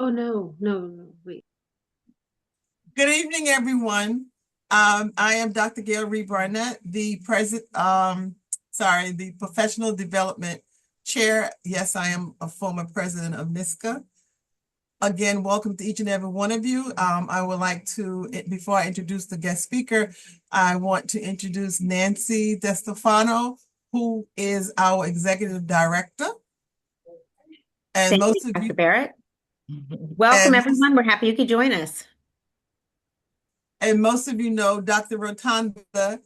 Oh, no, no, no, wait. Good evening, everyone. I am Dr. Gail Reed Barnett, the the Professional Development Chair. Yes, I am a former president of NISCA. Again, welcome to each and every one of you. I would like to, before I introduce the guest speaker, I want to introduce Nancy DeStefano, who is our Executive Director. And Thank you, most of Dr. you, Barrett. Welcome, and everyone. We're happy you could join us. most of you know Dr. Rotunda.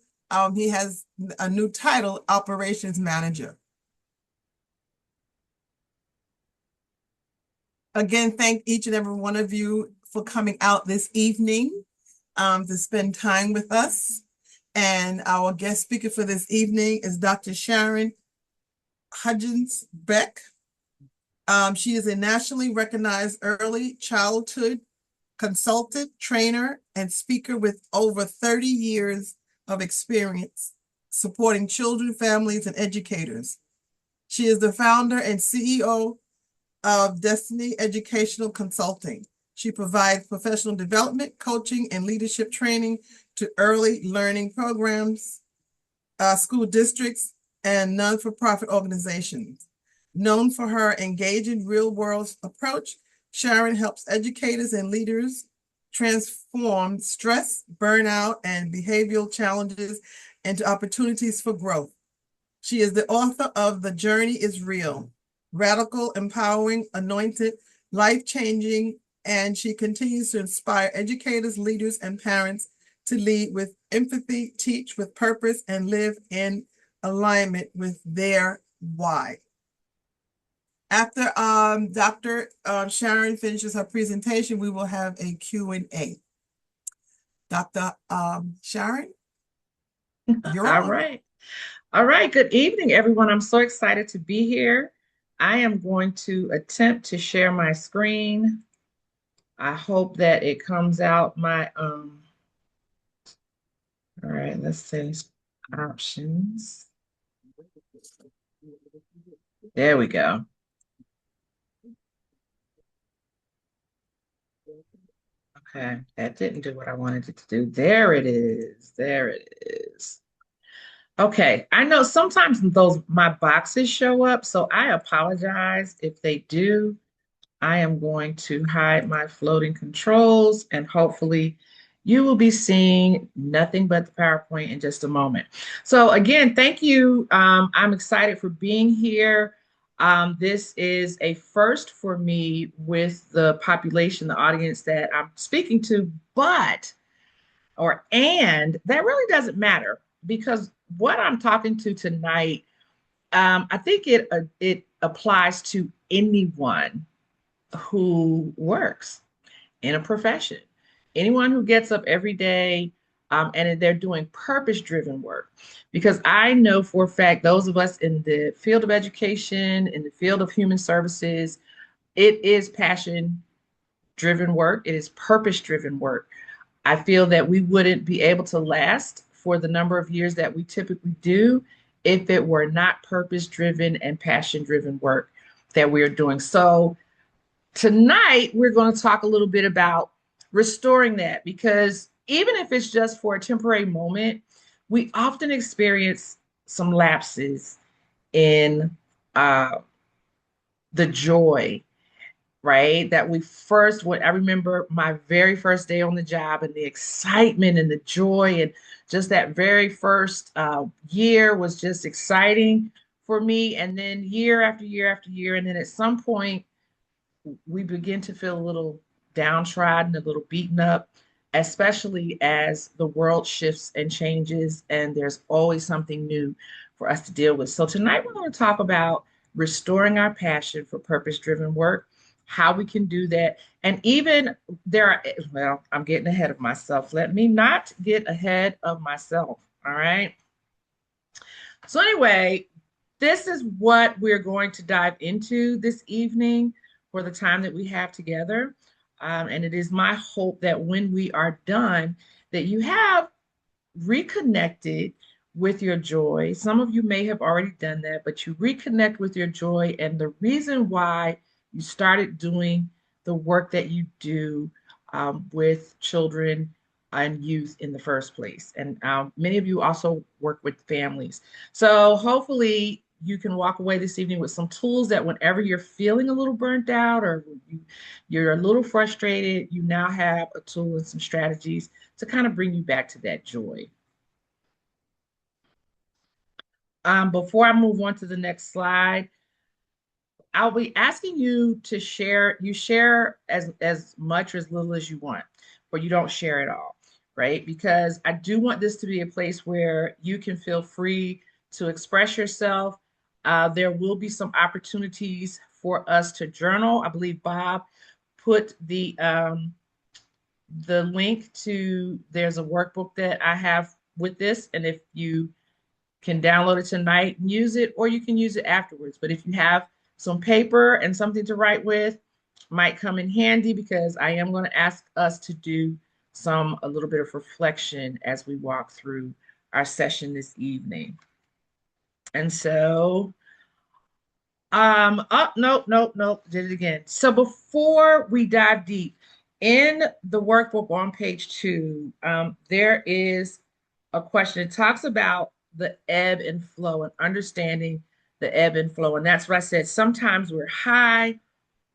He has a new title, Operations Manager. Again, thank each and every one of you for coming out this evening to spend time with us. And our guest speaker for this evening is Dr. Sharon Hudgens Beck. She is a nationally recognized early childhood consultant, trainer, and speaker with over 30 years of experience supporting children, families, and educators. She is the founder and CEO of Destiny Educational Consulting. She provides professional development, coaching, and leadership training to early learning programs, school districts, and non-for-profit organizations. Known for her engaging real-world approach, Sharon helps educators and leaders transform stress, burnout, and behavioral challenges into opportunities for growth. She is the author of The Journey is Real, Radical, Empowering, Anointed, Life-Changing, and she continues to inspire educators, leaders, and parents to lead with empathy, teach with purpose, and live in alignment with their why. After Dr. Sharon finishes her presentation, we will have a Q&A. Dr. Sharon, you're All on. right. All right. Good evening, everyone. I'm so excited to be here. I am going to attempt to share my screen. I hope that it comes out all right, let's say options. There we go. Okay, that didn't do what I wanted it to do. There it is. There it is. Okay, I know sometimes those my boxes show up, so I apologize if they do. I am going to hide my floating controls and hopefully you will be seeing nothing but the PowerPoint in just a moment. So again, thank you. I'm excited for being here. This is a first for me with the population, the audience that I'm speaking to, and that really doesn't matter because what I'm talking to tonight, I think it applies to anyone who works in a profession, anyone who gets up every day and they're doing purpose driven work. Because I know for a fact, those of us in the field of education, in the field of human services, it is passion driven work, it is purpose driven work. I feel that we wouldn't be able to last for the number of years that we typically do if it were not purpose driven and passion driven work that we're doing. So, tonight, we're going to talk a little bit about restoring that because even if it's just for a temporary moment, we often experience some lapses in uh, the joy, right? That we first, what I remember my very first day on the job and the excitement and the joy, and just that very first year was just exciting for me. And then year after year after year, and then at some point, we begin to feel a little downtrodden, a little beaten up, especially as the world shifts and changes, and there's always something new for us to deal with. So, tonight we're going to talk about restoring our passion for purpose driven work, how we can do that. And even there are, well, I'm getting ahead of myself. Let me not get ahead of myself. All right. So, anyway, this is what we're going to dive into this evening for the time that we have together. And it is my hope that when we are done, that you have reconnected with your joy. Some of you may have already done that, but you reconnect with your joy and the reason why you started doing the work that you do with children and youth in the first place. And many of you also work with families. So hopefully you can walk away this evening with some tools that whenever you're feeling a little burnt out or you're a little frustrated, you now have a tool and some strategies to kind of bring you back to that joy. Before I move on to the next slide, I'll be asking you to share, you share as much or as little as you want, or you don't share at all, right? Because I do want this to be a place where you can feel free to express yourself. There will be some opportunities for us to journal. I believe Bob put the link to, there's a workbook that I have with this, and if you can download it tonight and use it, or you can use it afterwards. But if you have some paper and something to write with, might come in handy because I am going to ask us to do a little bit of reflection as we walk through our session this evening. And so, oh, nope, did it again. So before we dive deep in the workbook on page 2, there is a question. It talks about the ebb and flow and understanding the ebb and flow. And that's what I said. Sometimes we're high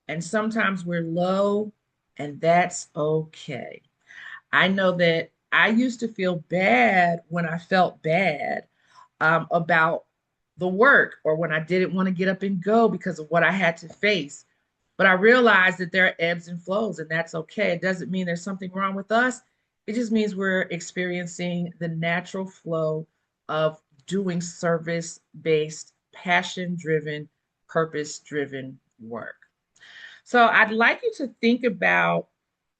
and sometimes we're low, and that's okay. I know that I used to feel bad when I felt bad about the work or when I didn't want to get up and go because of what I had to face. But I realized that there are ebbs and flows, and that's okay. It doesn't mean there's something wrong with us. It just means we're experiencing the natural flow of doing service-based, passion-driven, purpose-driven work. So I'd like you to think about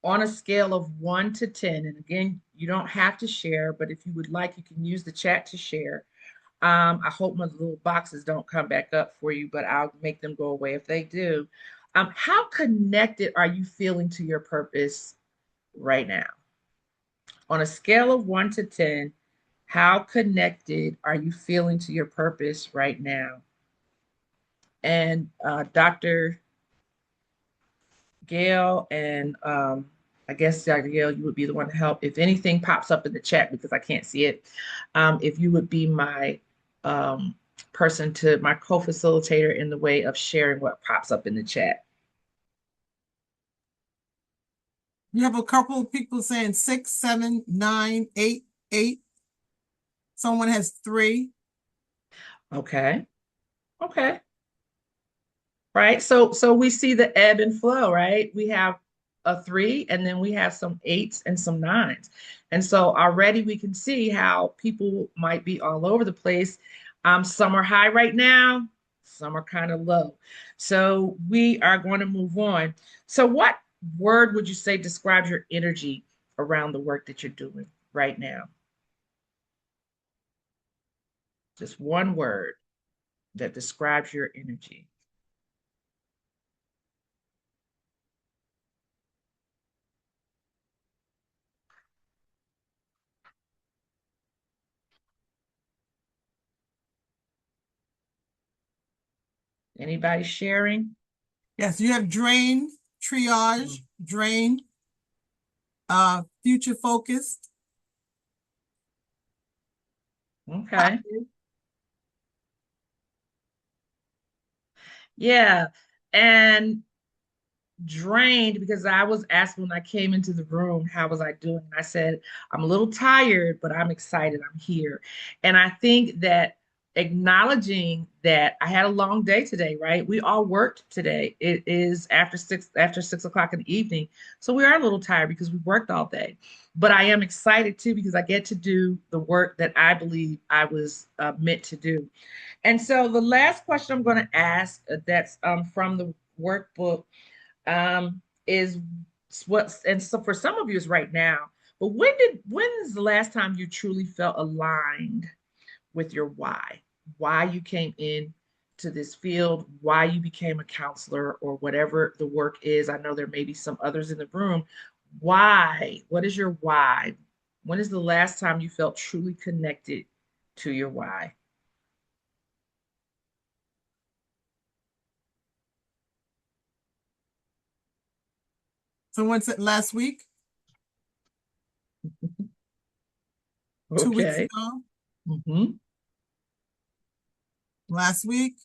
on a scale of 1 to 10, and again, you don't have to share, but if you would like, you can use the chat to share. I hope my little boxes don't come back up for you, but I'll make them go away if they do. How connected are you feeling to your purpose right now? On a scale of 1 to 10, how connected are you feeling to your purpose right now? And Dr. Gail and I guess Dr. Gail, you would be the one to help. If anything pops up in the chat because I can't see it, if you would be my person to my co-facilitator in the way of sharing what pops up in the chat. You have a couple of people saying 6, 7, 9, 8, 8. Someone has 3. Okay. Okay. Right. So we see the ebb and flow, right? We have a 3 and then we have some 8s and some 9s. And so already we can see how people might be all over the place. Some are high right now, some are kind of low. So we are going to move on. So what word would you say describes your energy around the work that you're doing right now? Just one word that describes your energy. Anybody sharing? Yes, you have drain, triage, drain, future focused. Okay. Yeah. And drained because I was asked when I came into the room, how was I doing? I said, I'm a little tired, but I'm excited. I'm here. And I think that acknowledging that I had a long day today, right? We all worked today. It is after 6 o'clock in the evening. So we are a little tired because we worked all day. But I am excited too because I get to do the work that I believe I was meant to do. And so the last question I'm going to ask that's from the workbook is what, and so for some of you is right now, but when is the last time you truly felt aligned with your why you came in to this field, why you became a counselor or whatever the work is? I know there may be some others in the room. What is your why? When is the last time you felt truly connected to your why? Someone said last week, 2 weeks Okay. ago, Hmm. last week,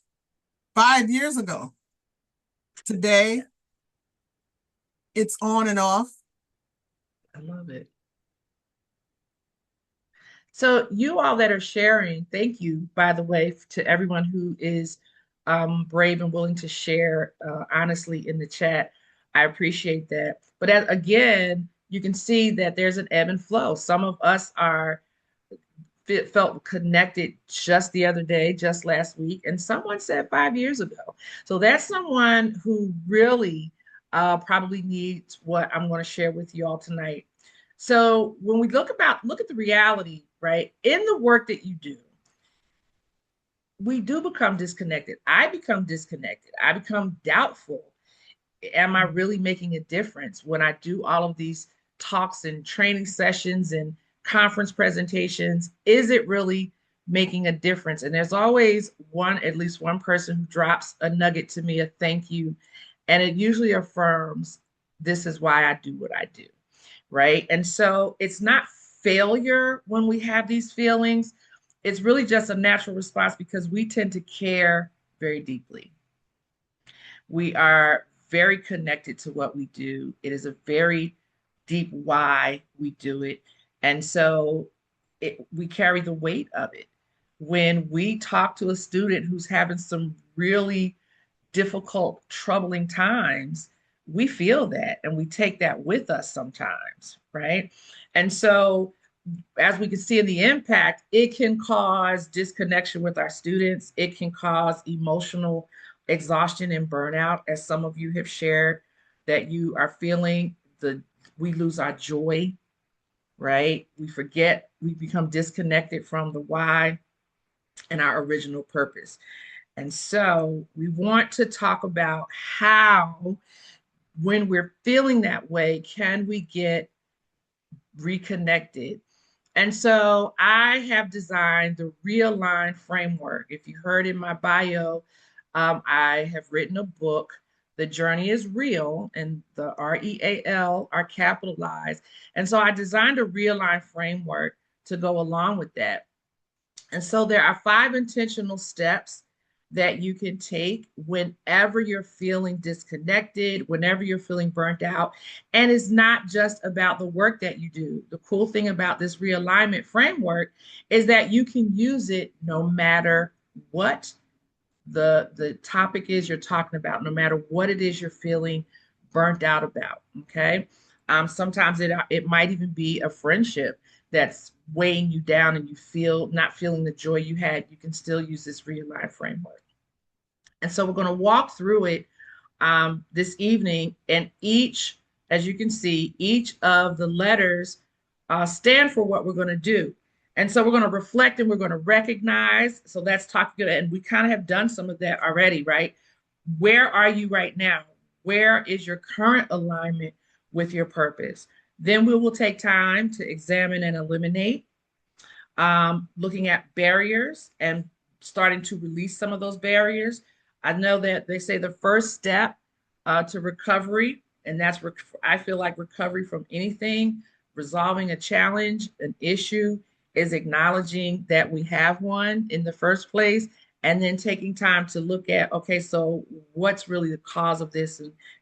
5 years ago. Today, it's on and off. I love it. So you all that are sharing, thank you, by the way, to everyone who is brave and willing to share honestly in the chat. I appreciate that. But again, you can see that there's an ebb and flow. Some of us are felt connected just the other day, just last week, and someone said 5 years ago. So that's someone who really probably needs what I'm going to share with you all tonight. So when we look at the reality, right, in the work that you do, we do become disconnected. I become disconnected. I become doubtful. Am I really making a difference when I do all of these talks and training sessions and conference presentations? Is it really making a difference? And there's always at least one person who drops a nugget to me, a thank you. And it usually affirms, this is why I do what I do. Right. And so it's not failure when we have these feelings. It's really just a natural response because we tend to care very deeply. We are very connected to what we do. It is a very deep why we do it. And so we carry the weight of it. When we talk to a student who's having some really difficult, troubling times, we feel that and we take that with us sometimes, right? And so as we can see in the impact, it can cause disconnection with our students. It can cause emotional exhaustion and burnout, as some of you have shared that you are feeling. We lose our joy, right? We forget, we become disconnected from the why and our original purpose. And so we want to talk about how, when we're feeling that way, can we get reconnected. And so I have designed the Realign framework. If you heard in my bio, I have written a book. The journey is real, and the REAL are capitalized. And so I designed a Realign framework to go along with that. And so there are 5 intentional steps that you can take whenever you're feeling disconnected, whenever you're feeling burnt out. And it's not just about the work that you do. The cool thing about this realignment framework is that you can use it no matter what the topic is you're talking about, no matter what it is you're feeling burnt out about. Okay. Sometimes it might even be a friendship that's weighing you down and you feel not feeling the joy you had. You can still use this realign framework. And so we're going to walk through it this evening. And as you can see, each of the letters stand for what we're going to do. And so we're going to reflect and we're going to recognize. So that's talking, and we kind of have done some of that already, right? Where are you right now? Where is your current alignment with your purpose? Then we will take time to examine and eliminate, looking at barriers and starting to release some of those barriers. I know that they say the first step to recovery, and I feel like recovery from anything, resolving a challenge, an issue, is acknowledging that we have one in the first place, and then taking time to look at, okay, so what's really the cause of this,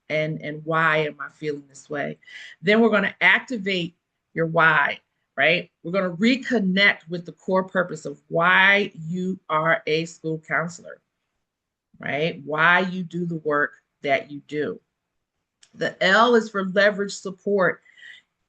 and why am I feeling this way? Then we're going to activate your why, right? We're going to reconnect with the core purpose of why you are a school counselor, right? Why you do the work that you do. The L is for leverage support.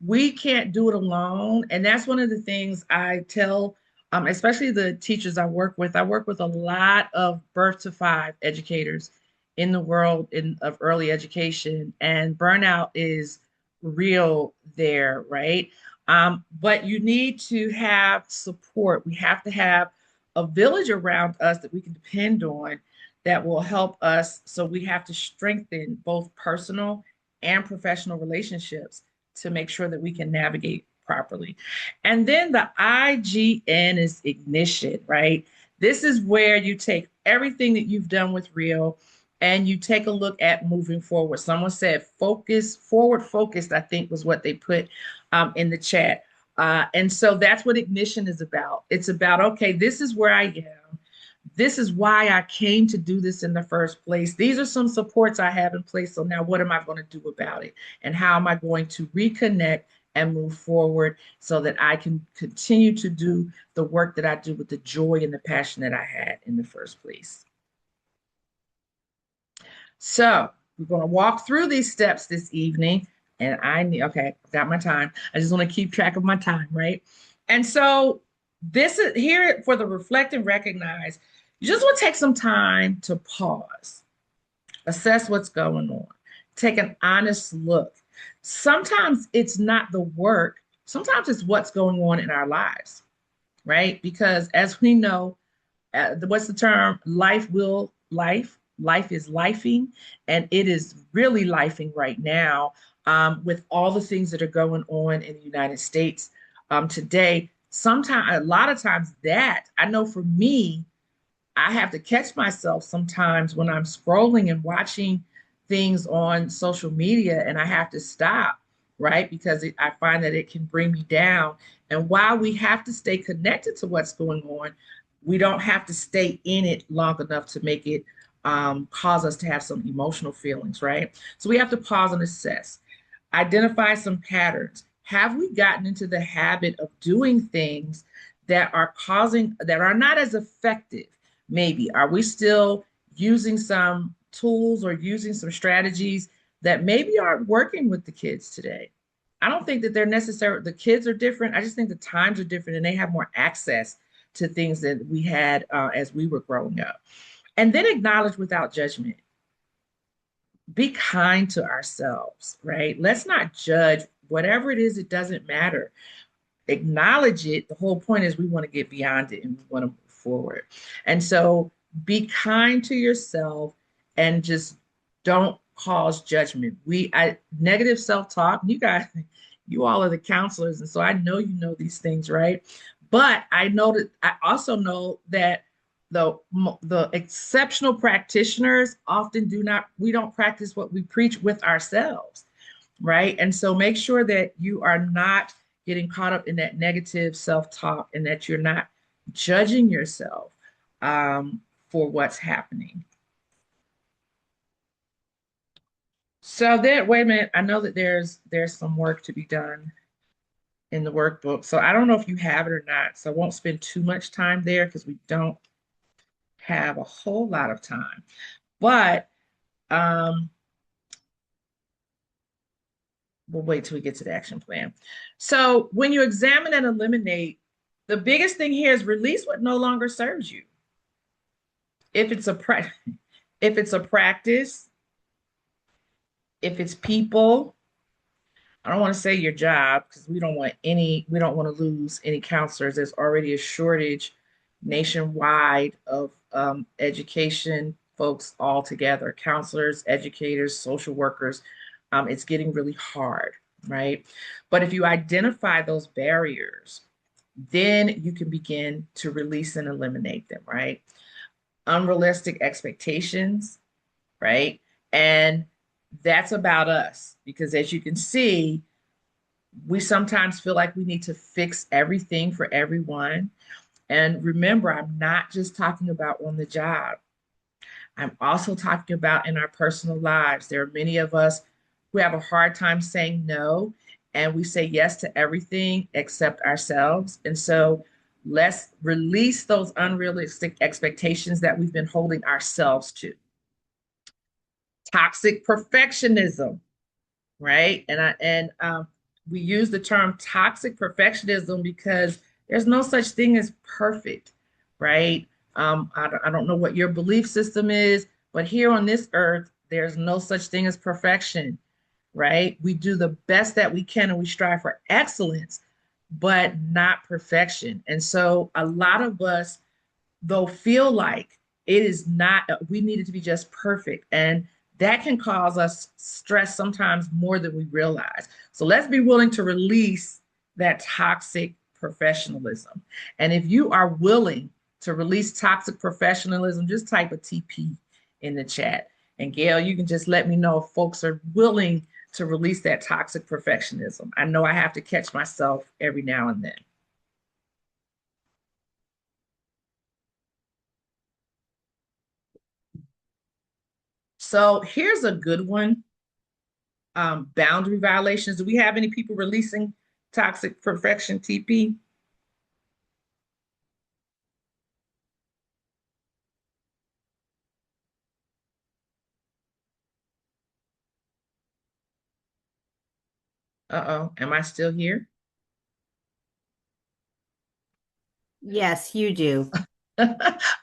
We can't do it alone. And that's one of the things I tell, especially the teachers I work with. I work with a lot of birth to 5 educators in the world of early education, and burnout is real there, right? But you need to have support. We have to have a village around us that we can depend on that will help us. So we have to strengthen both personal and professional relationships to make sure that we can navigate properly. And then the IGN is ignition, right? This is where you take everything that you've done with Real and you take a look at moving forward. Someone said focus, forward focused, I think was what they put in the chat. And so that's what ignition is about. It's about, okay, this is where I am. This is why I came to do this in the first place. These are some supports I have in place. So now what am I going to do about it? And how am I going to reconnect and move forward so that I can continue to do the work that I do with the joy and the passion that I had in the first place? So we're going to walk through these steps this evening. And I need, okay, I've got my time. I just want to keep track of my time, right? And so this is here for the reflect and recognize. You just want to take some time to pause, assess what's going on, take an honest look. Sometimes it's not the work, sometimes it's what's going on in our lives, right? Because as we know, what's the term? Life is lifing, and it is really lifing right now with all the things that are going on in the United States today. Sometimes, a lot of times, that I know for me, I have to catch myself sometimes when I'm scrolling and watching things on social media, and I have to stop, right? Because I find that it can bring me down. And while we have to stay connected to what's going on, we don't have to stay in it long enough to make it cause us to have some emotional feelings, right? So we have to pause and assess, identify some patterns. Have we gotten into the habit of doing things that are not as effective? Maybe are we still using some tools or using some strategies that maybe aren't working with the kids today? I don't think that they're necessary. The kids are different. I just think the times are different and they have more access to things that we had as we were growing up. And then acknowledge without judgment. Be kind to ourselves, right? Let's not judge. Whatever it is, it doesn't matter. Acknowledge it. The whole point is we want to get beyond it and we want to move forward. And so be kind to yourself and just don't cause judgment. Negative self-talk, you guys, you all are the counselors. And so I know you know these things, right? But I also know that the exceptional practitioners often we don't practice what we preach with ourselves, right? And so make sure that you are not getting caught up in that negative self-talk and that you're not judging yourself for what's happening. So then, wait a minute, I know that there's some work to be done in the workbook. So I don't know if you have it or not. So I won't spend too much time there because we don't have a whole lot of time. But we'll wait till we get to the action plan. So when you examine and eliminate, the biggest thing here is release what no longer serves you. If it's if it's a practice, if it's people, I don't want to say your job because we don't want to lose any counselors. There's already a shortage nationwide of education folks all together, counselors, educators, social workers. It's getting really hard, right? But if you identify those barriers, then you can begin to release and eliminate them, right? Unrealistic expectations, right? And that's about us because as you can see, we sometimes feel like we need to fix everything for everyone. And remember, I'm not just talking about on the job. I'm also talking about in our personal lives. There are many of us who have a hard time saying no, and we say yes to everything except ourselves. And so let's release those unrealistic expectations that we've been holding ourselves to. Toxic perfectionism, right? And we use the term toxic perfectionism because there's no such thing as perfect, right? I don't know what your belief system is, but here on this earth, there's no such thing as perfection, right? We do the best that we can and we strive for excellence, but not perfection. And so a lot of us, though, feel like it is not, we need it to be just perfect. And that can cause us stress sometimes more than we realize. So let's be willing to release that toxic professionalism. And if you are willing to release toxic professionalism, just type a TP in the chat. And Gail, you can just let me know if folks are willing to release that toxic perfectionism. I know I have to catch myself every now and then. So here's a good one. Boundary violations. Do we have any people releasing toxic perfection, TP? Uh-oh, am I still here? Yes, you do.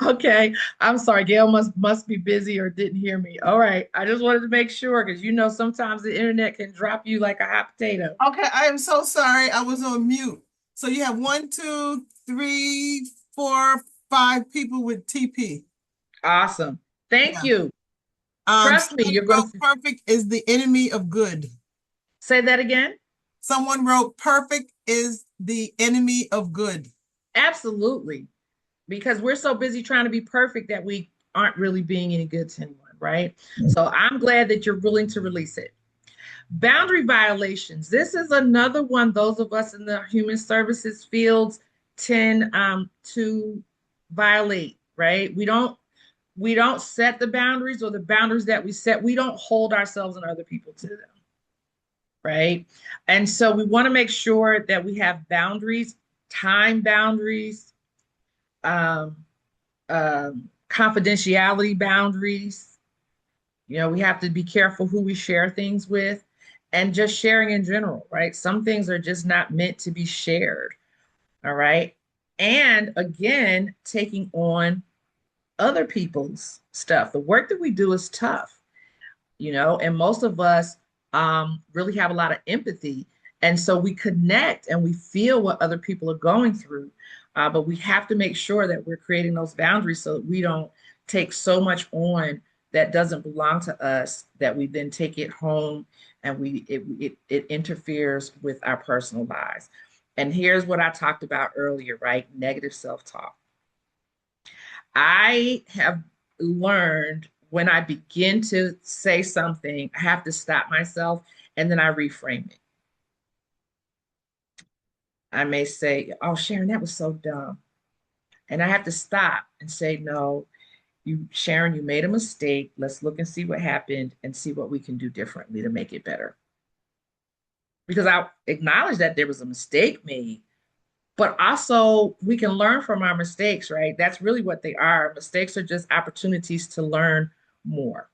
Okay, I'm sorry. Gail must be busy or didn't hear me. All right, I just wanted to make sure because sometimes the internet can drop you like a hot potato. Okay, I am so sorry. I was on mute. So you have one, two, three, four, five people with TP. Awesome. Thank Yeah. you. Trust me, Someone you're going wrote to perfect is the enemy of good. say that again. Someone wrote perfect is the enemy of good. Absolutely. Because we're so busy trying to be perfect that we aren't really being any good to anyone, right? So I'm glad that you're willing to release it. Boundary violations. This is another one those of us in the human services fields tend to violate, right? We don't set the boundaries, or the boundaries that we set, we don't hold ourselves and other people to them, right? And so we want to make sure that we have boundaries, time boundaries, um, confidentiality boundaries. We have to be careful who we share things with, and just sharing in general, right? Some things are just not meant to be shared. All right. And again, taking on other people's stuff. The work that we do is tough, and most of us really have a lot of empathy. And so we connect and we feel what other people are going through. But we have to make sure that we're creating those boundaries so that we don't take so much on that doesn't belong to us that we then take it home, and it interferes with our personal lives. And here's what I talked about earlier, right? Negative self-talk. I have learned when I begin to say something, I have to stop myself and then I reframe it. I may say, "Oh, Sharon, that was so dumb." And I have to stop and say, "No, Sharon, you made a mistake. Let's look and see what happened and see what we can do differently to make it better." Because I acknowledge that there was a mistake made, but also we can learn from our mistakes, right? That's really what they are. Mistakes are just opportunities to learn more.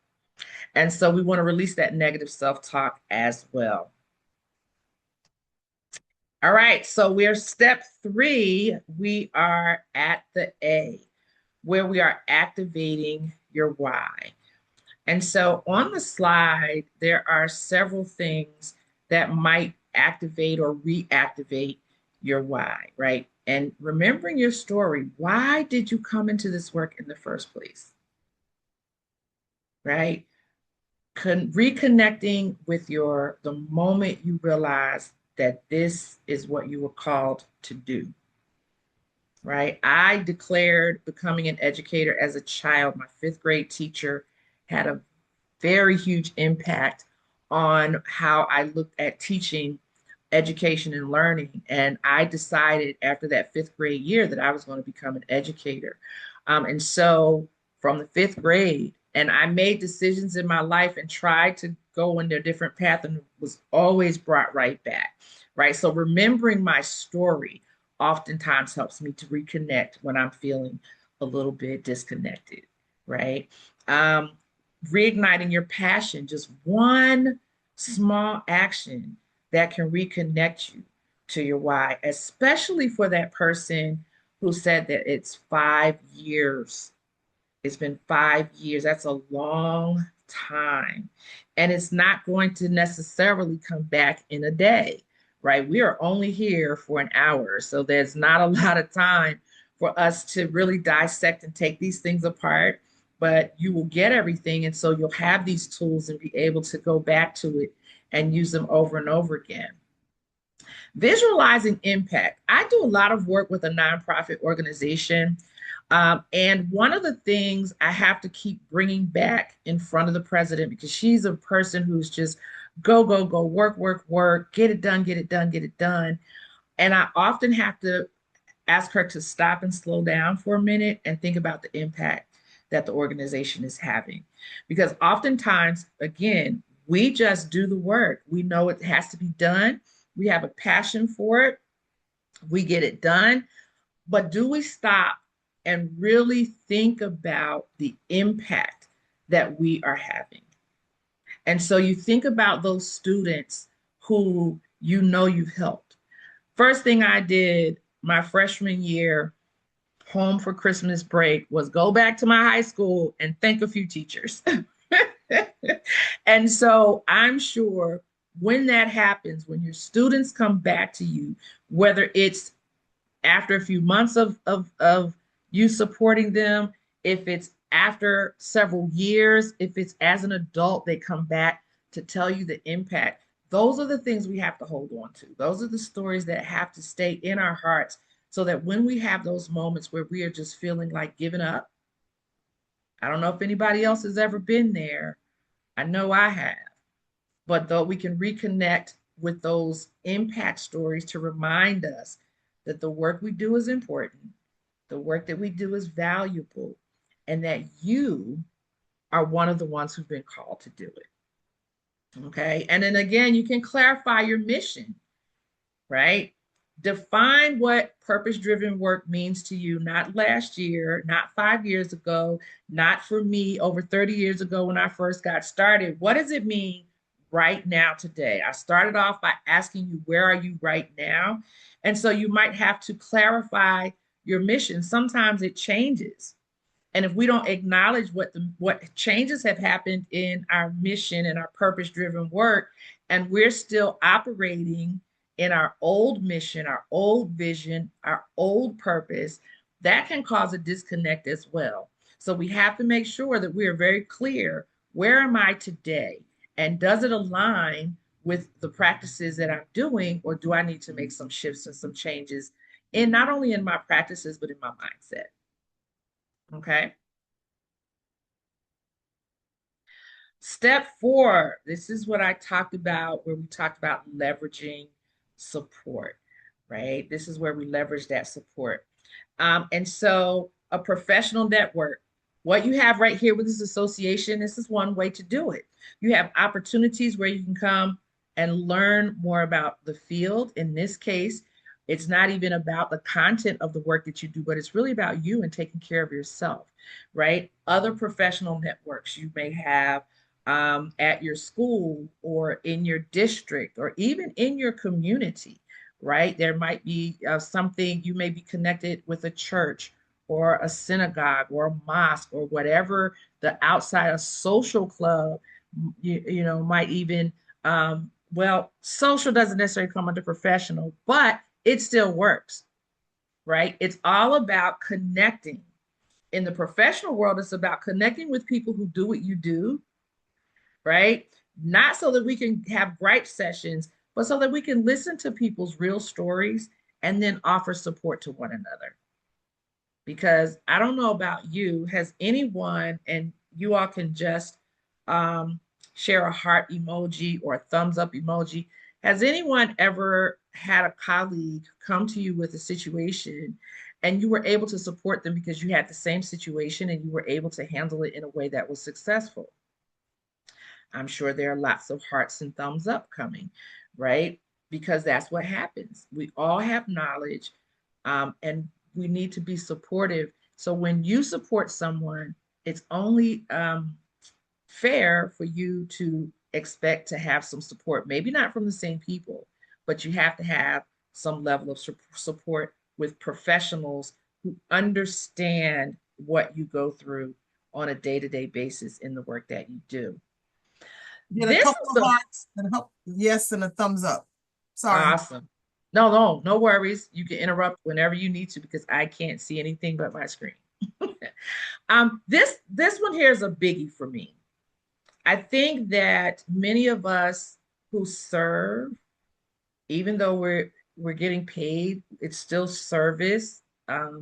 And so we want to release that negative self-talk as well. All right, so we're step 3. We are at the A, where we are activating your why. And so on the slide, there are several things that might activate or reactivate your why, right? And remembering your story, why did you come into this work in the first place, right? Reconnecting with the moment you realize that this is what you were called to do, right? I declared becoming an educator as a child. My 5th grade teacher had a very huge impact on how I looked at teaching, education, and learning. And I decided after that 5th grade year that I was going to become an educator. And so from the 5th grade, and I made decisions in my life and tried to go in a different path and was always brought right back, right? So remembering my story oftentimes helps me to reconnect when I'm feeling a little bit disconnected, right? Um, Reigniting your passion, just one small action that can reconnect you to your why, especially for that person who said that it's 5 years. It's been 5 years. That's a long time. And it's not going to necessarily come back in a day, right? We are only here for an hour. So there's not a lot of time for us to really dissect and take these things apart, but you will get everything. And so you'll have these tools and be able to go back to it and use them over and over again. Visualizing impact. I do a lot of work with a nonprofit organization. And one of the things I have to keep bringing back in front of the president, because she's a person who's just go, go, go, work, work, work, get it done, get it done, get it done. And I often have to ask her to stop and slow down for a minute and think about the impact that the organization is having. Because oftentimes, again, we just do the work. We know it has to be done. We have a passion for it. We get it done. But do we stop and really think about the impact that we are having? And so you think about those students who you know you've helped. First thing I did my freshman year, home for Christmas break, was go back to my high school and thank a few teachers. And so I'm sure when that happens, when your students come back to you, whether it's after a few months of you supporting them, if it's after several years, if it's as an adult, they come back to tell you the impact. Those are the things we have to hold on to. Those are the stories that have to stay in our hearts so that when we have those moments where we are just feeling like giving up, I don't know if anybody else has ever been there. I know I have. But though we can reconnect with those impact stories to remind us that the work we do is important, the work that we do is valuable, and that you are one of the ones who've been called to do it. Okay. And then again, you can clarify your mission, right? Define what purpose driven work means to you, not last year, not 5 years ago, not for me over 30 years ago when I first got started. What does it mean right now today? I started off by asking you, where are you right now? And so you might have to clarify your mission. Sometimes it changes. And if we don't acknowledge what changes have happened in our mission and our purpose driven work, and we're still operating in our old mission, our old vision, our old purpose, that can cause a disconnect as well. So we have to make sure that we are very clear, where am I today? And does it align with the practices that I'm doing, or do I need to make some shifts and some changes in not only in my practices, but in my mindset? Okay. Step 4, this is what I talked about, where we talked about leveraging support, right? This is where we leverage that support. And so a professional network, what you have right here with this association, this is one way to do it. You have opportunities where you can come and learn more about the field. In this case, it's not even about the content of the work that you do, but it's really about you and taking care of yourself, right? Other professional networks you may have at your school or in your district or even in your community, right? There might be something, you may be connected with a church or a synagogue or a mosque or whatever the outside, a social club, you know, might even, well, social doesn't necessarily come under professional, but it still works, right? It's all about connecting. In the professional world, it's about connecting with people who do what you do, right? Not so that we can have gripe sessions, but so that we can listen to people's real stories and then offer support to one another. Because I don't know about you, has anyone, and you all can just um, share a heart emoji or a thumbs up emoji, has anyone ever had a colleague come to you with a situation and you were able to support them because you had the same situation and you were able to handle it in a way that was successful? I'm sure there are lots of hearts and thumbs up coming, right? Because that's what happens. We all have knowledge, and we need to be supportive. So when you support someone, it's only fair for you to expect to have some support, maybe not from the same people, but you have to have some level of support with professionals who understand what you go through on a day-to-day basis in the work that you do. Get a This couple is of a hearts and a yes and a thumbs up. Sorry. awesome. No, no, no worries. You can interrupt whenever you need to because I can't see anything but my screen. This one here is a biggie for me. I think that many of us who serve, even though we're getting paid, it's still service.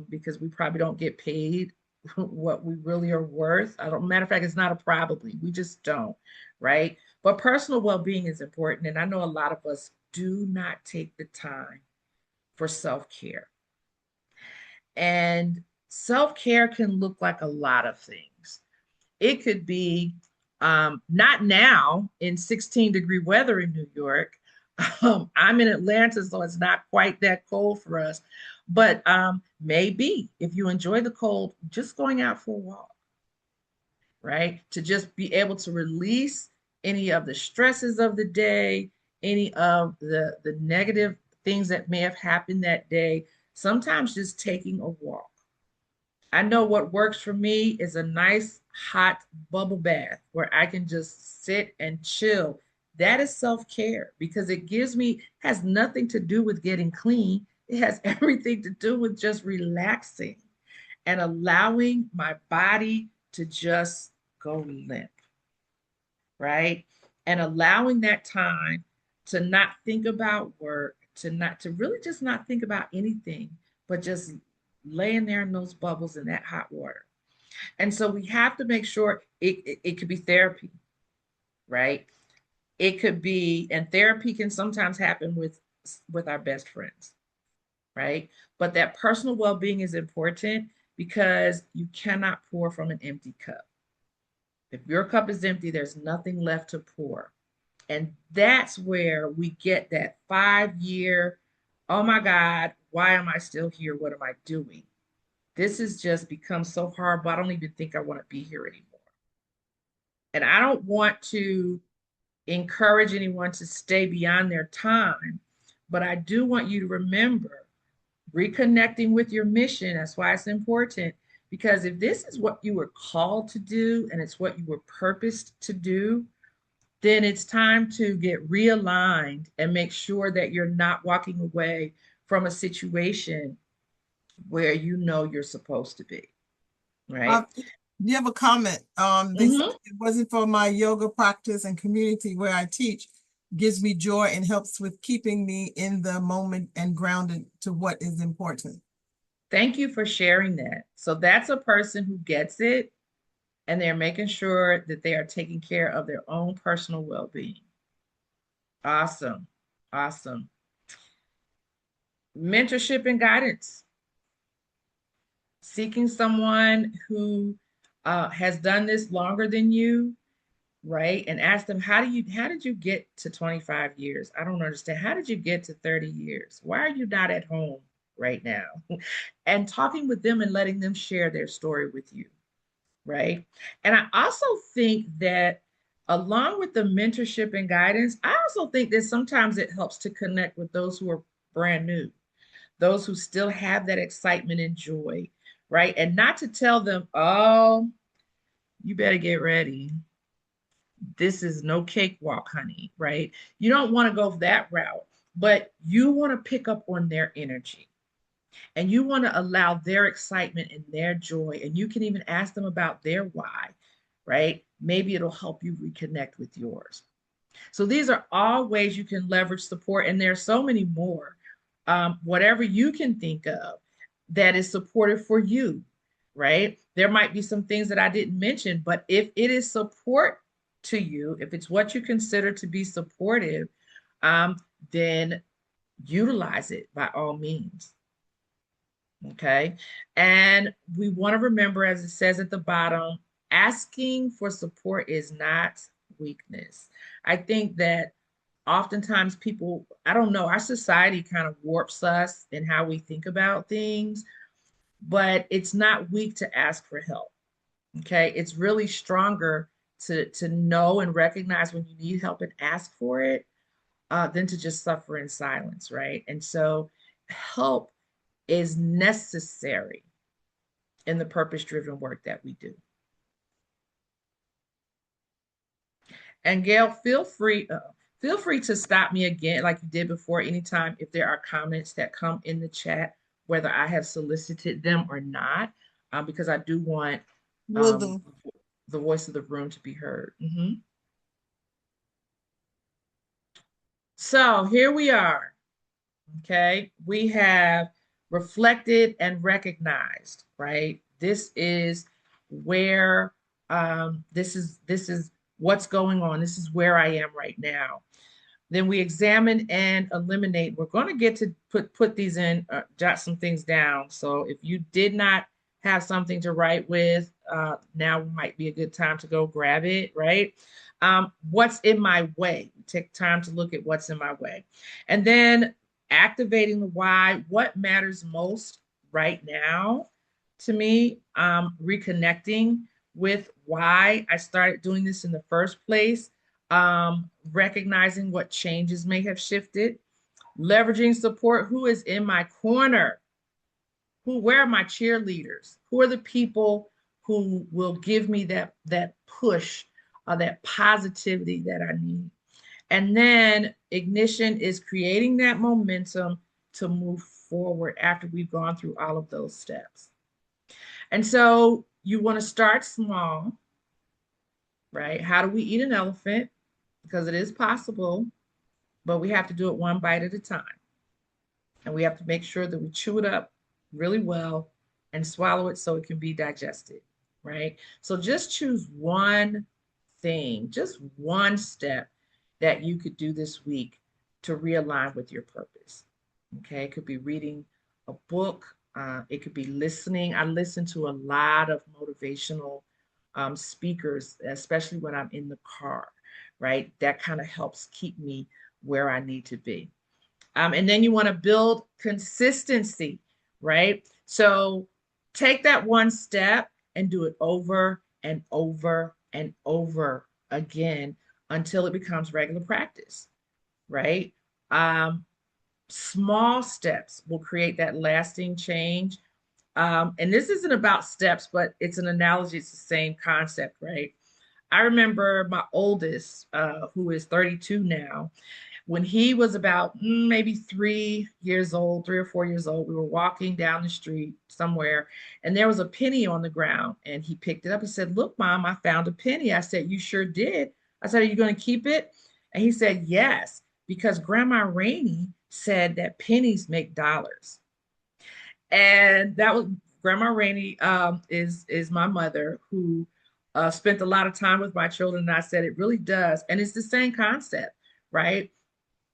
because we probably don't get paid what we really are worth. I don't, matter of fact, it's not a probably. We just don't, right? But personal well-being is important. And I know a lot of us do not take the time for self-care. And self-care can look like a lot of things. It could be not now in 16-degree weather in New York. I'm in Atlanta, so it's not quite that cold for us. But maybe if you enjoy the cold, just going out for a walk, right? To just be able to release any of the stresses of the day, any of the negative things that may have happened that day. Sometimes just taking a walk. I know what works for me is a nice hot bubble bath where I can just sit and chill. That is self-care because it gives me, has nothing to do with getting clean. It has everything to do with just relaxing and allowing my body to just go limp, right? And allowing that time to not think about work, to really just not think about anything, but just laying there in those bubbles in that hot water. And so we have to make sure it could be therapy, right? It could be, and therapy can sometimes happen with our best friends, right? But that personal well-being is important because you cannot pour from an empty cup. If your cup is empty, there's nothing left to pour. And that's where we get that 5 year, oh my God, why am I still here? What am I doing? This has just become so horrible. I don't even think I want to be here anymore. And I don't want to encourage anyone to stay beyond their time, but I do want you to remember reconnecting with your mission. That's why it's important. Because if this is what you were called to do and it's what you were purposed to do, then it's time to get realigned and make sure that you're not walking away from a situation where you know you're supposed to be, right? You have a comment. They said Mhm. it wasn't for my yoga practice and community where I teach, gives me joy and helps with keeping me in the moment and grounded to what is important. Thank you for sharing that. So that's a person who gets it and they're making sure that they are taking care of their own personal well-being. Awesome. Awesome. Mentorship and guidance. Seeking someone who has done this longer than you, right? And ask them, how did you get to 25 years? I don't understand. How did you get to 30 years? Why are you not at home right now? And talking with them and letting them share their story with you, right? And I also think that along with the mentorship and guidance, I also think that sometimes it helps to connect with those who are brand new, those who still have that excitement and joy, right? And not to tell them, oh, you better get ready. This is no cakewalk, honey, right? You don't want to go that route, but you want to pick up on their energy and you want to allow their excitement and their joy. And you can even ask them about their why, right? Maybe it'll help you reconnect with yours. So these are all ways you can leverage support, and there's so many more. Whatever you can think of that is supportive for you, right? There might be some things that I didn't mention, but if it is support to you, if it's what you consider to be supportive, um, then utilize it by all means. Okay. And we want to remember, as it says at the bottom, asking for support is not weakness. I think that oftentimes people, I don't know, our society kind of warps us in how we think about things, but it's not weak to ask for help. Okay. It's really stronger to know and recognize when you need help and ask for it than to just suffer in silence, right? And so help is necessary in the purpose-driven work that we do. And Gail, feel free to stop me again, like you did before, anytime if there are comments that come in the chat, whether I have solicited them or not, because I do want Will um, do. the voice of the room to be heard. So here we are. Okay, we have reflected and recognized, right? This is where this is what's going on. This is where I am right now. Then we examine and eliminate. We're going to get to put these in, jot some things down. So if you did not have something to write with, now might be a good time to go grab it, right? What's in my way? Take time to look at what's in my way. And then activating the why, what matters most right now to me, reconnecting with why I started doing this in the first place, recognizing what changes may have shifted, leveraging support. Who is in my corner? Where are my cheerleaders? Who are the people who will give me that push, that positivity that I need? And then ignition is creating that momentum to move forward after we've gone through all of those steps. And so you want to start small, right? How do we eat an elephant? Because it is possible, but we have to do it one bite at a time. And we have to make sure that we chew it up really well and swallow it so it can be digested, right? So just choose one thing, just one step that you could do this week to realign with your purpose. Okay, it could be reading a book, it could be listening. I listen to a lot of motivational speakers, especially when I'm in the car, right? That kind of helps keep me where I need to be. And then you want to build consistency, right? So take that one step and do it over and over and over again until it becomes regular practice, right? Small steps will create that lasting change. And this isn't about steps, but it's an analogy. It's the same concept, right? I remember my oldest, who is 32 now, when he was about maybe 3 years old, 3 or 4 years old. We were walking down the street somewhere and there was a penny on the ground and he picked it up. He said, "Look, Mom, I found a penny." I said, "You sure did?" I said, "Are you going to keep it?" And he said, "Yes, because Grandma Rainey said that pennies make dollars." And that was Grandma Rainey, is my mother, who spent a lot of time with my children. And I said, it really does. And it's the same concept, right?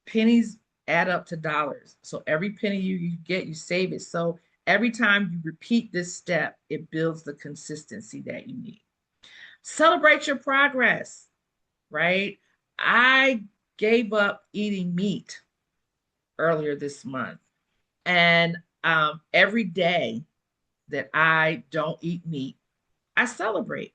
Pennies add up to dollars. So every penny you get, you save it. So every time you repeat this step, it builds the consistency that you need. Celebrate your progress, right? I gave up eating meat earlier this month. And every day that I don't eat meat, I celebrate.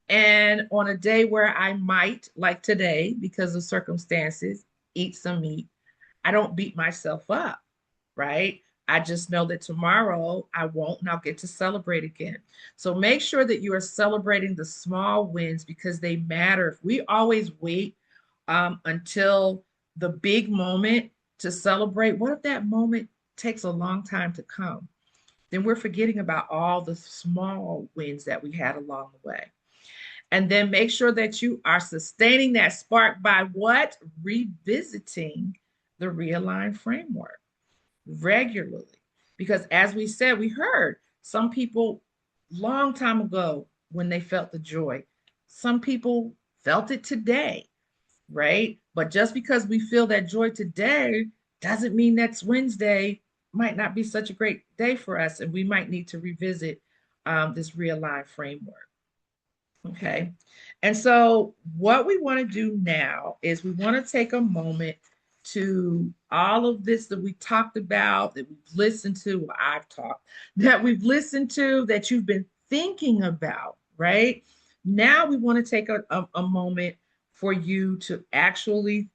And on a day where I might, like today, because of circumstances, eat some meat, I don't beat myself up, right? I just know that tomorrow I won't, and I'll get to celebrate again. So make sure that you are celebrating the small wins because they matter. If we always wait until the big moment to celebrate, what if that moment takes a long time to come? Then we're forgetting about all the small wins that we had along the way. And then make sure that you are sustaining that spark by what? Revisiting the realigned framework regularly. Because as we said, we heard some people long time ago when they felt the joy, some people felt it today, right? But just because we feel that joy today doesn't mean next Wednesday might not be such a great day for us. And we might need to revisit this realigned framework. Okay. And so what we want to do now is we want to take a moment to all of this that we talked about, that we've listened to, well, I've talked, that we've listened to, that you've been thinking about, right? Now we want to take a moment for you to actually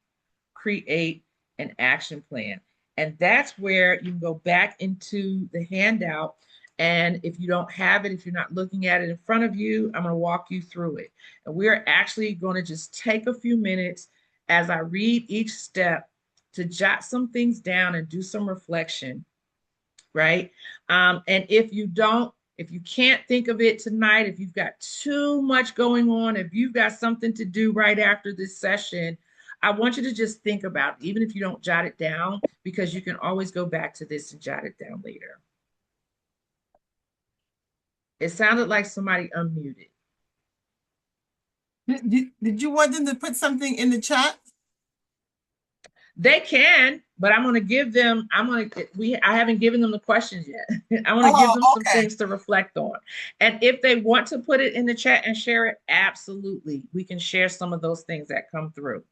create an action plan. And that's where you can go back into the handout. And if you don't have it, if you're not looking at it in front of you, I'm going to walk you through it. And we're actually going to just take a few minutes as I read each step to jot some things down and do some reflection, right? And if you can't think of it tonight, if you've got too much going on, if you've got something to do right after this session, I want you to just think about, even if you don't jot it down, because you can always go back to this and jot it down later. It sounded like somebody unmuted. Did you want them to put something in the chat? They can, but I'm going to give them, I haven't given them the questions yet. I want to give Oh, them some okay. things to reflect on. And if they want to put it in the chat and share it, absolutely. We can share some of those things that come through,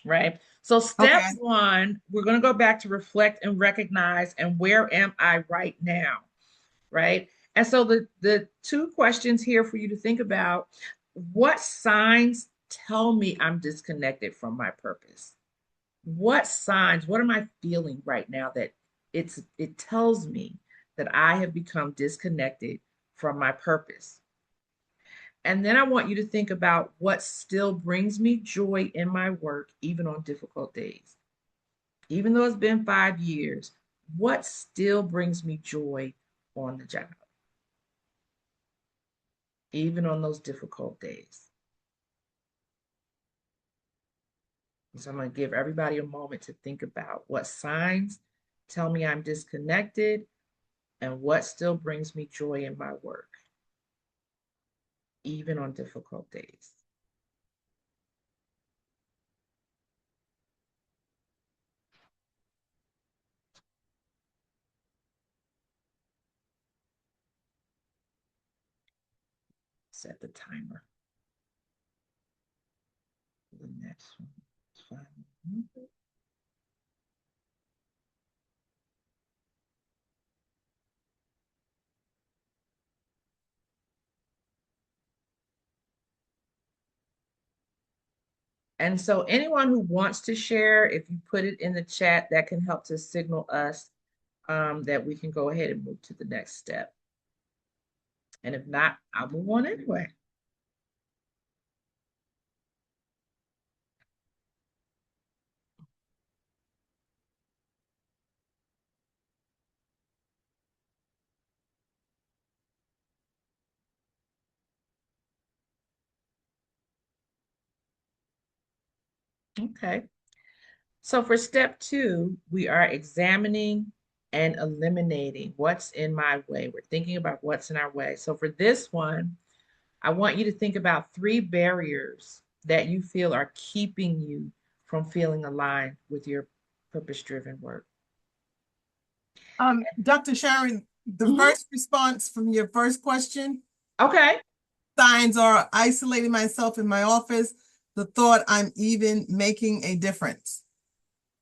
right? So step Okay. one, we're going to go back to reflect and recognize, and where am I right now, right? And so the two questions here for you to think about: what signs tell me I'm disconnected from my purpose? What signs, what am I feeling right now that it tells me that I have become disconnected from my purpose? And then I want you to think about what still brings me joy in my work, even on difficult days. Even though it's been 5 years, what still brings me joy on the job, even on those difficult days? So I'm going to give everybody a moment to think about what signs tell me I'm disconnected and what still brings me joy in my work, even on difficult days. Set the timer for the next one. 5 minutes. And so anyone who wants to share, if you put it in the chat, that can help to signal us that we can go ahead and move to the next step. And if not, I'll move on anyway. Okay. So for step two, we are examining and eliminating what's in my way. We're thinking about what's in our way. So for this one, I want you to think about 3 barriers that you feel are keeping you from feeling aligned with your purpose-driven work. Dr. Sharon, the first response from your first question, Okay. signs are isolating myself in my office, the thought I'm even making a difference.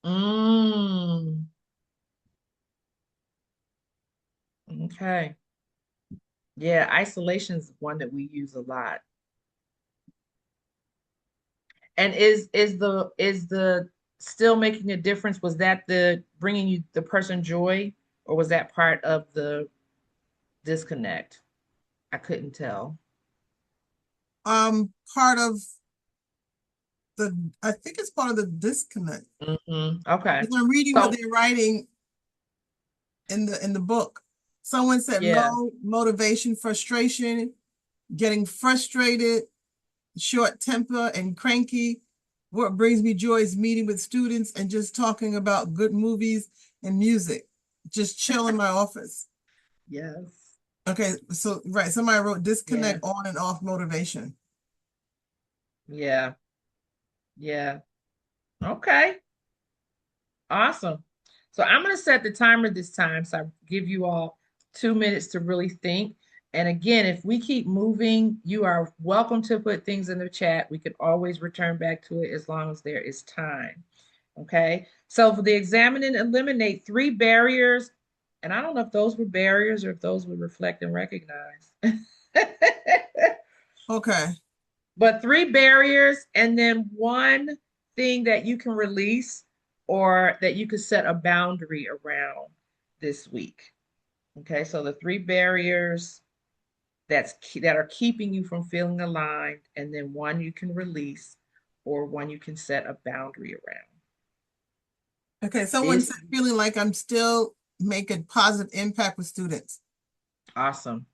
Mm. Okay. Yeah, isolation is one that we use a lot. And is the still making a difference? Was that the bringing you the person joy, or was that part of the disconnect? I couldn't tell. Part of I think it's part of the disconnect. Okay. Because I'm reading what So they're writing in the book. Someone said yeah, low motivation, frustration, getting frustrated, short temper, and cranky. What brings me joy is meeting with students and just talking about good movies and music. Just chill in my office. yes, Okay, so right, somebody wrote yeah, disconnect on and off motivation. yeah, yeah. Okay, awesome. So I'm going to set the timer this time. So I give you all 2 minutes to really think. And again, if we keep moving, you are welcome to put things in the chat. We can always return back to it as long as there is time. Okay. So for the examine and eliminate 3 barriers, and I don't know if those were barriers or if those would reflect and recognize. Okay. But 3 barriers, and then 1 thing that you can release or that you could set a boundary around this week. Okay, so the 3 barriers that are keeping you from feeling aligned, and then 1 you can release or 1 you can set a boundary around. Okay, someone This said feeling like I'm still making positive impact with students. awesome.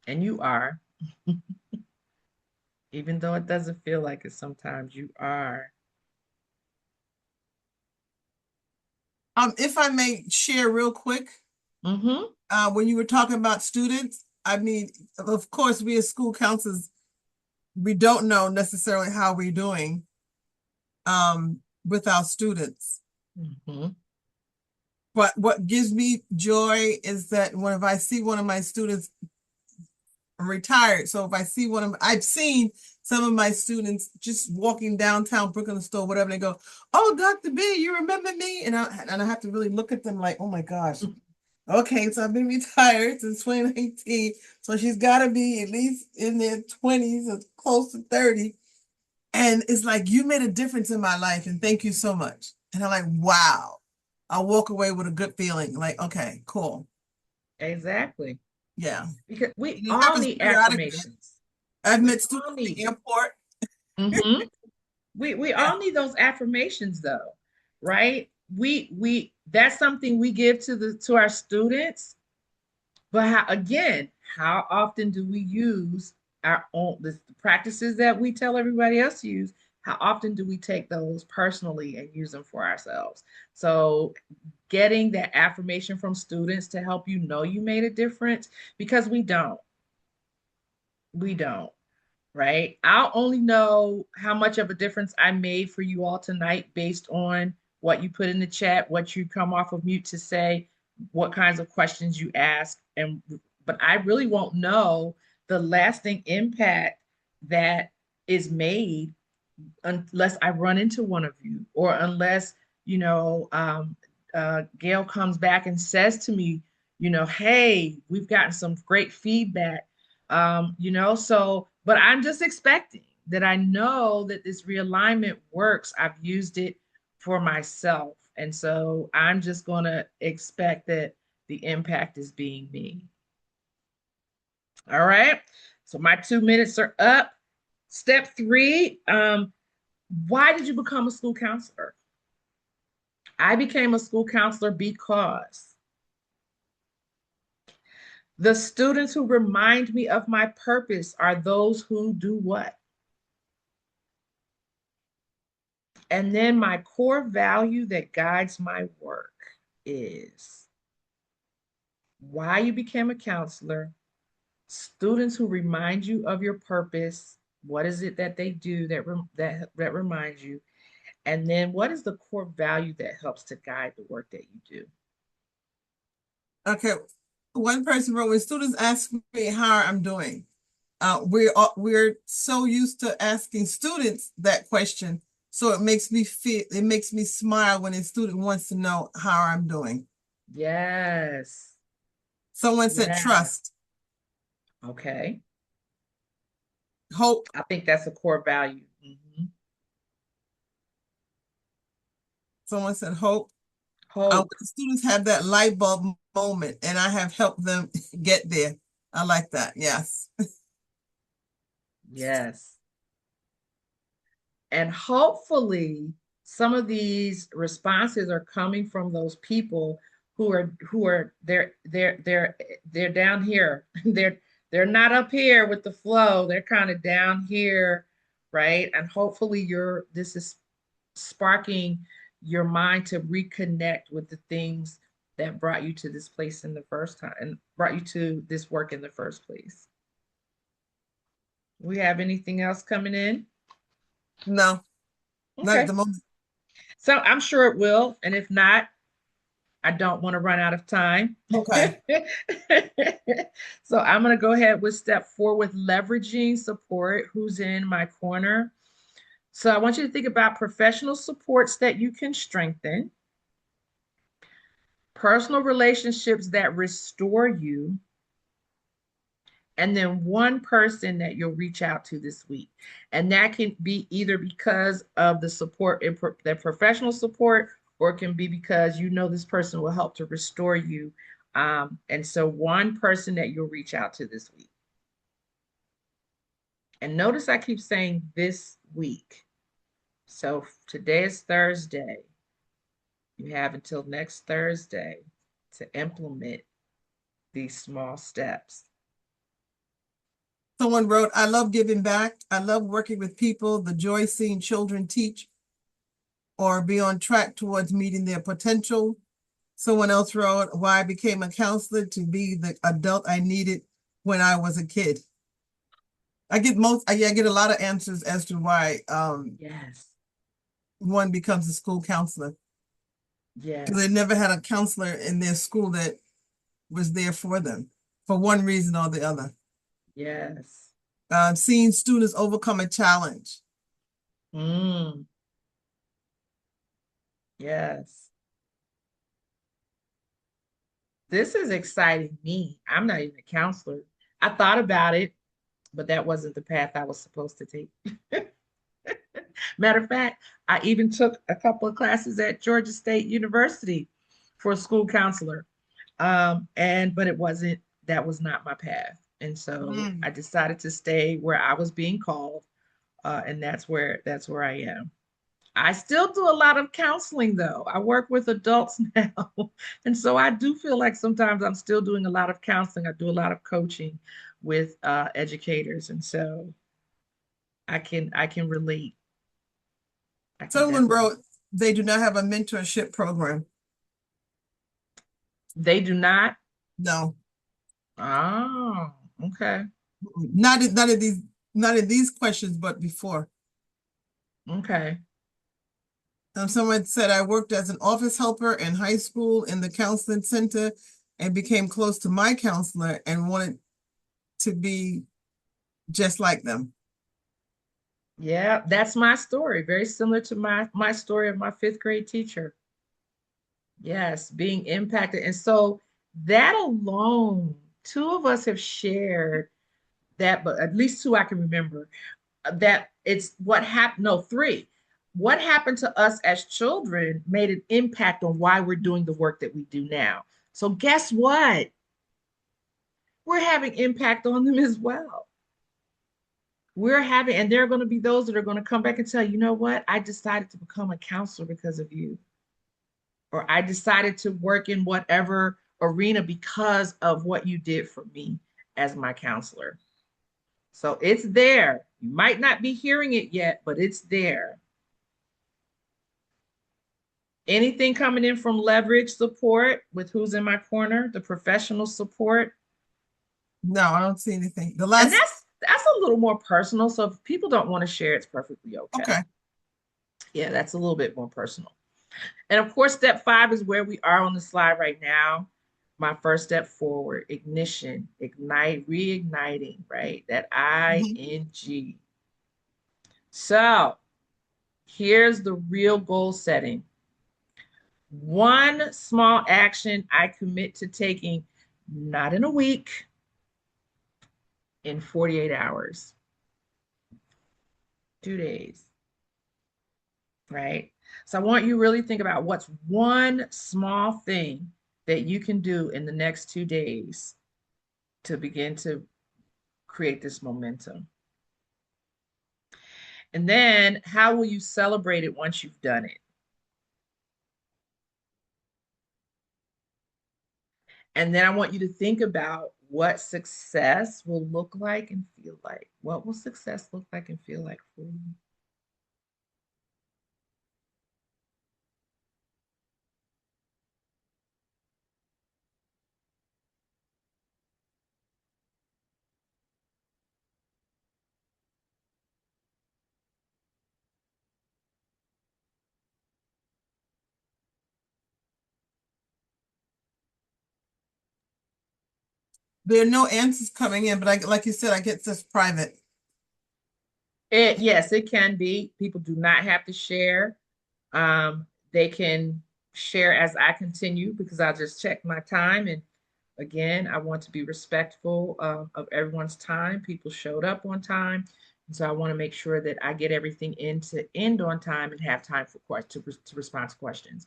And you are, even though it doesn't feel like it sometimes, you are. If I may share real quick, Mm-hmm. when you were talking about students, I mean, of course, we as school counselors, we don't know necessarily how we're doing with our students. Mm-hmm. But what gives me joy is that if I see one of my students retired, so if I see I've seen some of my students just walking downtown Brooklyn store, whatever, they go, "Oh, Dr. B, you remember me?" And I have to really look at them like, "Oh my gosh." Okay, so I've been retired since 2019. So she's got to be at least in their 20s or close to 30. And it's like, you made a difference in my life and thank you so much. And I'm like, wow. I'll walk away with a good feeling. Like, okay, cool. Exactly. Yeah. Because we And it all happens need periodically. affirmations. I've We met students all at the need it. airport. Mm-hmm. We Yeah. all need those affirmations though, right? We that's something we give to our students. But how often do we use our own the practices that we tell everybody else to use? How often do we take those personally and use them for ourselves? So getting that affirmation from students to help you know you made a difference, because we don't. We don't, right? I'll only know how much of a difference I made for you all tonight based on what you put in the chat, what you come off of mute to say, what kinds of questions you ask. But I really won't know the lasting impact that is made unless I run into one of you, or unless, Gail comes back and says to me, hey, we've gotten some great feedback. But I'm just expecting that I know that this realignment works. I've used it for myself. And so I'm just going to expect that the impact is being me. All right. So my 2 minutes are up. Step three, why did you become a school counselor? I became a school counselor because the students who remind me of my purpose are those who do what? And then my core value that guides my work is why you became a counselor, students who remind you of your purpose. What is it that they do that reminds you? And then what is the core value that helps to guide the work that you do? Okay. One person wrote, when students ask me how I'm doing, we're so used to asking students that question. So it makes me smile when a student wants to know how I'm doing. Yes. Someone said Yes. trust, Okay. hope. I think that's a core value. Mhm. Someone said hope. When Hope. the students have that light bulb moment and I have helped them get there. I like that. Yes. Yes. And hopefully some of these responses are coming from those people who are they're down here. They're not up here with the flow. They're kind of down here, right? And hopefully this is sparking your mind to reconnect with the things that brought you to this place in the first time and brought you to this work in the first place. We have anything else coming in? No, not at Okay. the moment. So I'm sure it will. And if not, I don't want to run out of time. Okay. So I'm going to go ahead with step 4 with leveraging support. Who's in my corner? So I want you to think about professional supports that you can strengthen, personal relationships that restore you, and then one person that you'll reach out to this week. And that can be either because of the support, the professional support, or it can be because you know this person will help to restore you. And so one person that you'll reach out to this week. And notice I keep saying this week. So today is Thursday. You have until next Thursday to implement these small steps. Someone wrote, I love giving back. I love working with people. The joy seeing children teach or be on track towards meeting their potential. Someone else wrote, why I became a counselor to be the adult I needed when I was a kid. I get a lot of answers as to why Yes. one becomes a school counselor. Because they Yes. never had a counselor in their school that was there for them for one reason or the other. Yes. Seeing students overcome a challenge. Mm. Yes. This is exciting me. I'm not even a counselor. I thought about it, but that wasn't the path I was supposed to take. Matter of fact, I even took a couple of classes at Georgia State University for a school counselor. But it wasn't, that was not my path. And so Mm. I decided to stay where I was being called. And that's where I am. I still do a lot of counseling though. I work with adults now. And so I do feel like sometimes I'm still doing a lot of counseling. I do a lot of coaching with educators. And so I can relate. I can Someone definitely. wrote, they do not have a mentorship program. They do not. No, Oh, okay. not in these questions, but before. Okay. Someone said, I worked as an office helper in high school in the counseling center and became close to my counselor and wanted to be just like them. Yeah, that's my story. Very similar to my story of my fifth grade teacher. Yes, being impacted. And so that alone, two of us have shared that, but at least two I can remember, that it's what happened. No, three. What happened to us as children made an impact on why we're doing the work that we do now. So guess what? We're having impact on them as well. And there are going to be those that are going to come back and tell you know what? I decided to become a counselor because of you. Or I decided to work in whatever arena because of what you did for me as my counselor. So it's there. You might not be hearing it yet, but it's there. Anything coming in from leverage support with who's in my corner, the professional support. No, I don't see anything. The And last, that's a little more personal. So if people don't want to share, it's perfectly okay. okay. Yeah, that's a little bit more personal. And of course, step 5 is where we are on the slide right now. My first step forward, ignition, ignite, reigniting, right? That Mhm. ING. So here's the real goal setting. One small action I commit to taking, not in a week, in 48 hours, 2 days, right? So I want you to really think about what's one small thing that you can do in the next 2 days to begin to create this momentum. And then how will you celebrate it once you've done it? And then I want you to think about what success will look like and feel like. What will success look like and feel like for you? There are no answers coming in, but like you said, I get this private. Yes, it can be. People do not have to share. They can share as I continue because I just check my time. And again, I want to be respectful of everyone's time. People showed up on time. And so I want to make sure that I get everything in to end on time and have time for to respond to questions.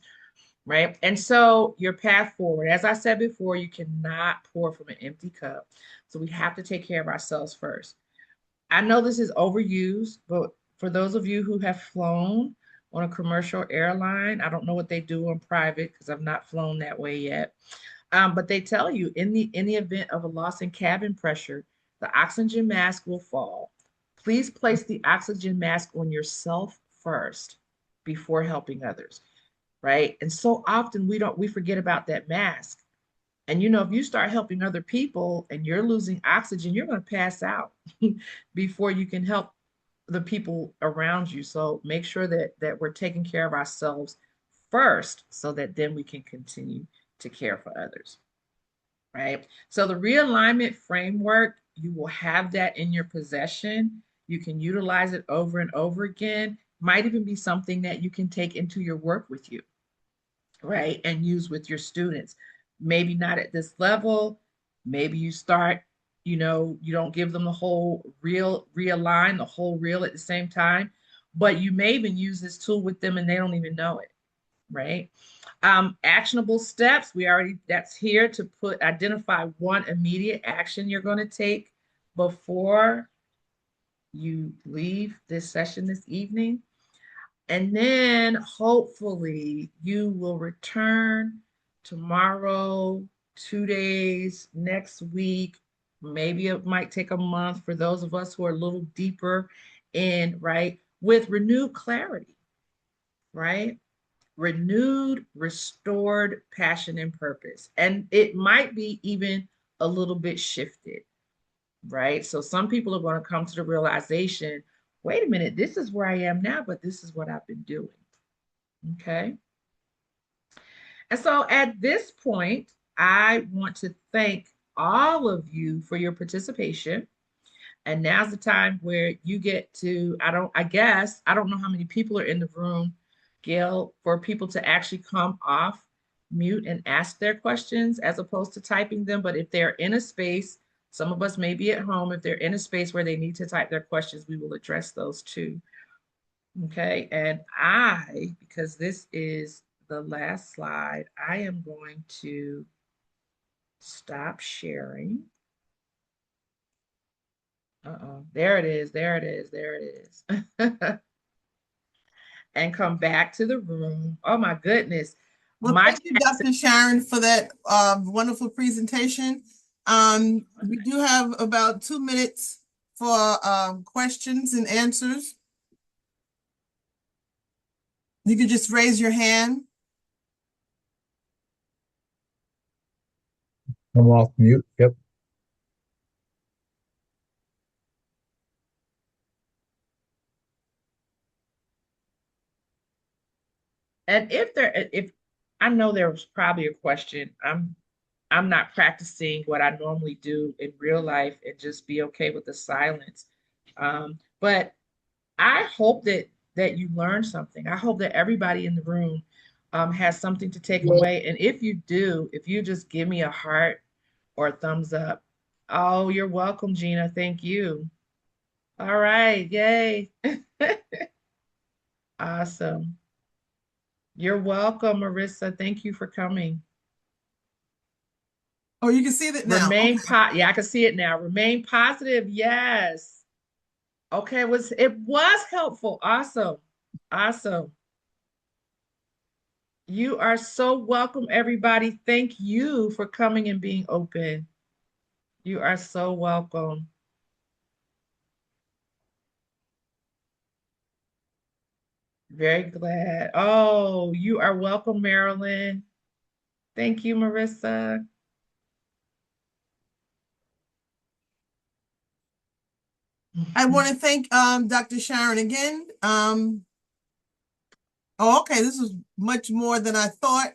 Right. And so your path forward, as I said before, you cannot pour from an empty cup. So we have to take care of ourselves first. I know this is overused, but for those of you who have flown on a commercial airline, I don't know what they do on private because I've not flown that way yet. But they tell you in the event of a loss in cabin pressure, the oxygen mask will fall. Please place the oxygen mask on yourself first. before helping others, right? And so often we forget about that mask. And if you start helping other people and you're losing oxygen, you're going to pass out before you can help the people around you. So make sure that we're taking care of ourselves first so that then we can continue to care for others, right? So the realignment framework, you will have that in your possession. You can utilize it over and over again. Might even be something that you can take into your work with you, right? And use with your students. Maybe not at this level. Maybe you start, you don't give them the whole realign, the whole reel at the same time, but you may even use this tool with them and they don't even know it, right? Actionable steps, that's here to identify one immediate action you're going to take before you leave this session this evening. And then hopefully you will return tomorrow, 2 days, next week. Maybe it might take a month for those of us who are a little deeper in, right? With renewed clarity, right? Renewed, restored passion and purpose. And it might be even a little bit shifted, right? So some people are going to come to the realization, wait a minute, this is where I am now, but this is what I've been doing. Okay. And so at this point, I want to thank all of you for your participation. And now's the time where you get to, I don't know how many people are in the room, Gail, for people to actually come off mute and ask their questions as opposed to typing them. But if they're in a space, some of us may be at home, if they're in a space where they need to type their questions, we will address those too. Okay, and because this is the last slide, I am going to stop sharing. There it is, there it is, there it is. And come back to the room. Oh my goodness. Well, thank you, Dr. Sharon, for that wonderful presentation. We do have about 2 minutes for questions and answers. You can just raise your hand. I'm off mute. Yep. And if I know there was probably a question, I'm not practicing what I normally do in real life and just be okay with the silence. But I hope that you learned something. I hope that everybody in the room has something to take away. And if you do, if you just give me a heart or a thumbs up. Oh, you're welcome, Gina. Thank you. All right. Yay. Awesome. You're welcome, Marissa. Thank you for coming. Oh, you can see that now. Yeah, I can see it now. Remain positive. Yes. Okay, it was helpful. Awesome. Awesome. You are so welcome, everybody. Thank you for coming and being open. You are so welcome. Very glad. Oh, you are welcome, Marilyn. Thank you, Marissa. I want to thank Dr. Sharon again. Oh, okay, this was much more than I thought.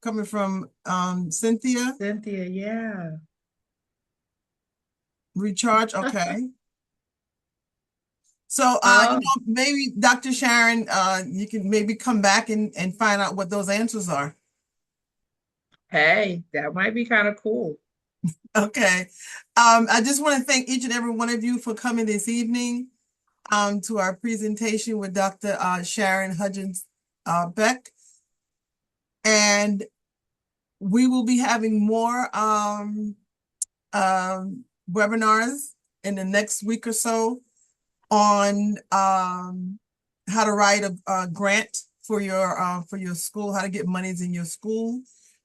Coming from Cynthia. Cynthia, yeah. Recharge, okay. So maybe Dr. Sharon, you can maybe come back and find out what those answers are. Hey, that might be kind of cool. Okay. I just want to thank each and every one of you for coming this evening to our presentation with Dr. Sharon Hudgens Beck. And we will be having more webinars in the next week or so on how to write a grant for your school, how to get monies in your school.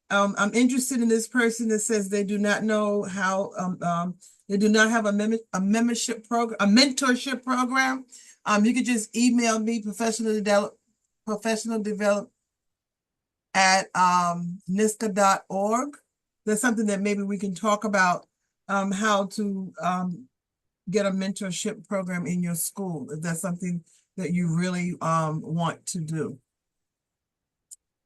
I'm interested in this person that says they do not know how, they do not have a membership program, a mentorship program. You could just email me professional develop at NISCA.org. That's something that maybe we can talk about, how to get a mentorship program in your school, if that's something that you really want to do.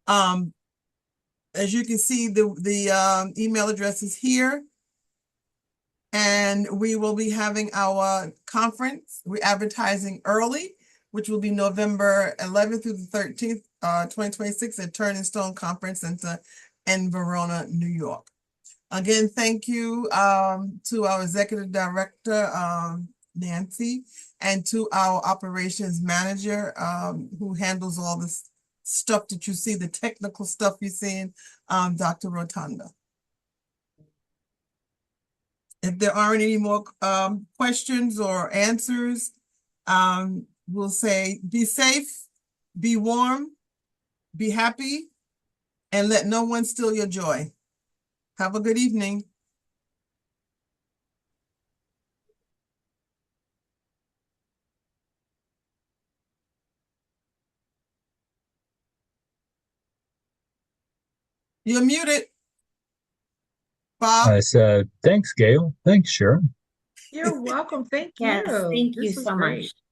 As you can see, the email address is here. And we will be having our conference. We're advertising early, which will be November 11th through the 13th, 2026 at Turning Stone Conference Center in Verona, New York. Again, thank you to our executive director, Nancy, and to our operations manager, who handles all this stuff that you see, the technical stuff you're seeing, Dr. Rotunda. If there aren't any more questions or answers, we'll say be safe, be warm, be happy, and let no one steal your joy. Have a good evening. You're muted, Bob. I said, thanks, Gail. Thanks, Sharon. You're welcome. Thank Yes, you. thank you This was so great. much.